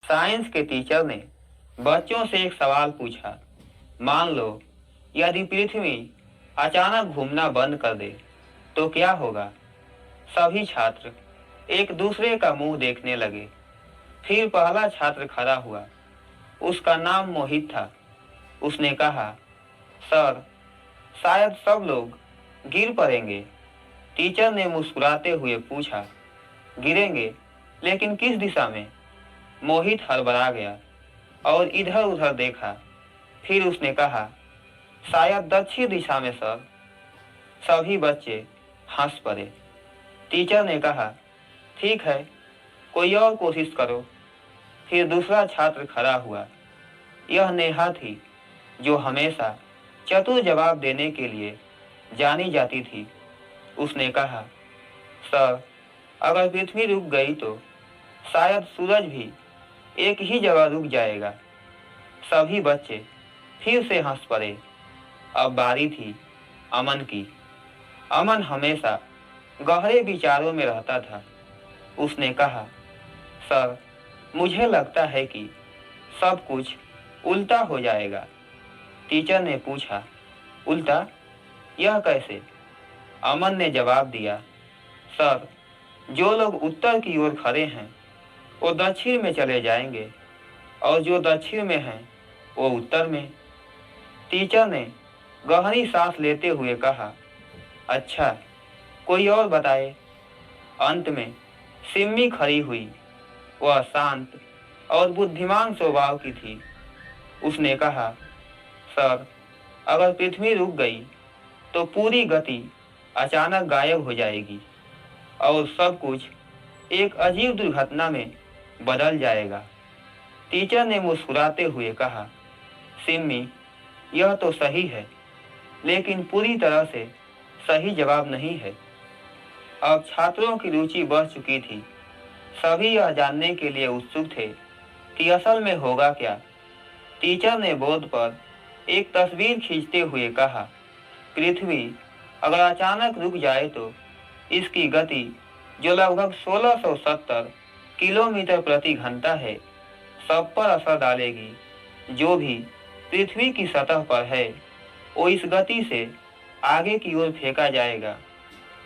Science के teacher ने बच्चों से एक सवाल पूछा। मान लो यदि पृथ्वी अचानक घूमना बंद कर दे तो क्या होगा। सभी छात्र एक दूसरे का मुंह देखने लगे। फिर पहला छात्र खड़ा हुआ। उसका नाम मोहित था। उसने कहा, सर, शायद सब लोग गिर पड़ेंगे। टीचर ने मुस्कुराते हुए पूछा, गिरेंगे, लेकिन किस दिशा में। मोहित हड़बड़ा गया और इधर उधर देखा। फिर उसने कहा, शायद दक्षिण दिशा में सर। सभी बच्चे हंस पड़े। टीचर ने कहा, ठीक है, कोई और कोशिश करो। फिर दूसरा छात्र खड़ा हुआ। यह नेहा थी, जो हमेशा चतुर जवाब देने के लिए जानी जाती थी। उसने कहा, सर, अगर पृथ्वी रुक गई तो शायद सूरज भी एक ही जगह रुक जाएगा। सभी बच्चे फिर से हंस पड़े। अब बारी थी अमन की। अमन हमेशा गहरे विचारों में रहता था। उसने कहा, सर, मुझे लगता है कि सब कुछ उल्टा हो जाएगा। टीचर ने पूछा, उल्टा? यह कैसे? अमन ने जवाब दिया, सर, जो लोग उत्तर की ओर खड़े हैं वो दक्षिण में चले जाएंगे और जो दक्षिण में हैं वो उत्तर में। टीचर ने गहरी सांस लेते हुए कहा, अच्छा, कोई और बताए। अंत में सिम्मी खड़ी हुई। वह शांत और बुद्धिमान स्वभाव की थी। उसने कहा, सर, अगर पृथ्वी रुक गई तो पूरी गति अचानक गायब हो जाएगी और सब कुछ एक अजीब दुर्घटना में बदल जाएगा। टीचर ने मुस्कुराते हुए कहा, सिम्मी, यह तो सही है, लेकिन पूरी तरह से सही जवाब नहीं है। अब छात्रों की रुचि बढ़ चुकी थी। सभी यह जानने के लिए उत्सुक थे कि असल में होगा क्या। टीचर ने बोर्ड पर एक तस्वीर खींचते हुए कहा, पृथ्वी अगर अचानक रुक जाए तो इसकी गति, जो लगभग 1670 किलोमीटर प्रति घंटा है, सब पर असर डालेगी। जो भी पृथ्वी की सतह पर है वो इस गति से आगे की ओर फेंका जाएगा।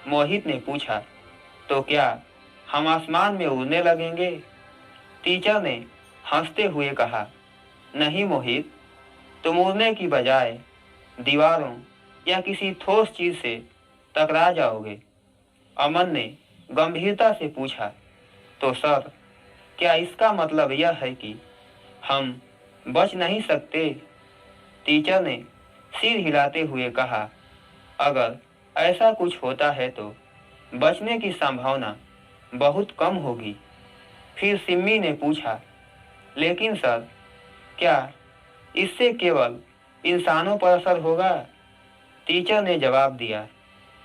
मोहित ने पूछा, तो क्या हम आसमान में उड़ने लगेंगे? टीचर ने हंसते हुए कहा, नहीं मोहित, तुम उड़ने की बजाय दीवारों या किसी ठोस चीज से टकरा जाओगे। अमन ने गंभीरता से पूछा, तो सर, क्या इसका मतलब यह है कि हम बच नहीं सकते? टीचर ने सिर हिलाते हुए कहा, अगर ऐसा कुछ होता है तो बचने की संभावना बहुत कम होगी। फिर सिम्मी ने पूछा, लेकिन सर, क्या इससे केवल इंसानों पर असर होगा? टीचर ने जवाब दिया,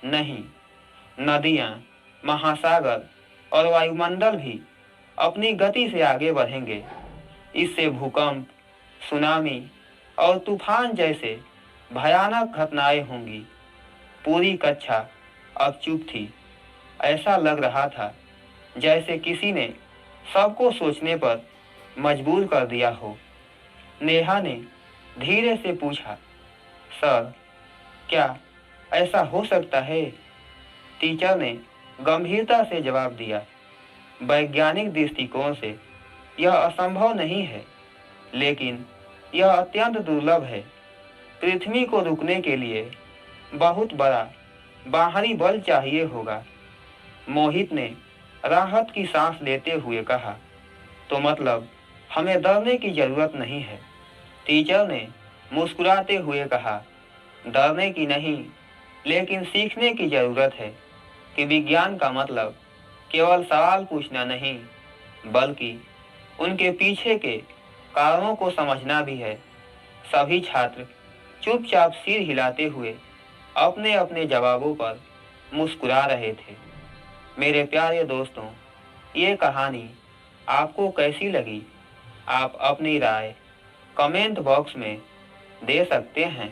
नहीं, नदियाँ, महासागर और वायुमंडल भी अपनी गति से आगे बढ़ेंगे। इससे भूकंप, सुनामी और तूफान जैसे भयानक घटनाएं होंगी। पूरी कक्षा अब चुप थी। ऐसा लग रहा था जैसे किसी ने सबको सोचने पर मजबूर कर दिया हो। नेहा ने धीरे से पूछा, सर, क्या ऐसा हो सकता है? टीचर ने गंभीरता से जवाब दिया, वैज्ञानिक दृष्टिकोण से यह असंभव नहीं है, लेकिन यह अत्यंत दुर्लभ है। पृथ्वी को रुकने के लिए बहुत बड़ा बाहरी बल चाहिए होगा। मोहित ने राहत की सांस लेते हुए कहा, तो मतलब हमें डरने की जरूरत नहीं है। टीचर ने मुस्कुराते हुए कहा, डरने की नहीं, लेकिन सीखने की जरूरत है कि विज्ञान का मतलब केवल सवाल पूछना नहीं, बल्कि उनके पीछे के कारणों को समझना भी है। सभी छात्र चुपचाप सिर हिलाते हुए अपने अपने जवाबों पर मुस्कुरा रहे थे। मेरे प्यारे दोस्तों, ये कहानी आपको कैसी लगी? आप अपनी राय कमेंट बॉक्स में दे सकते हैं।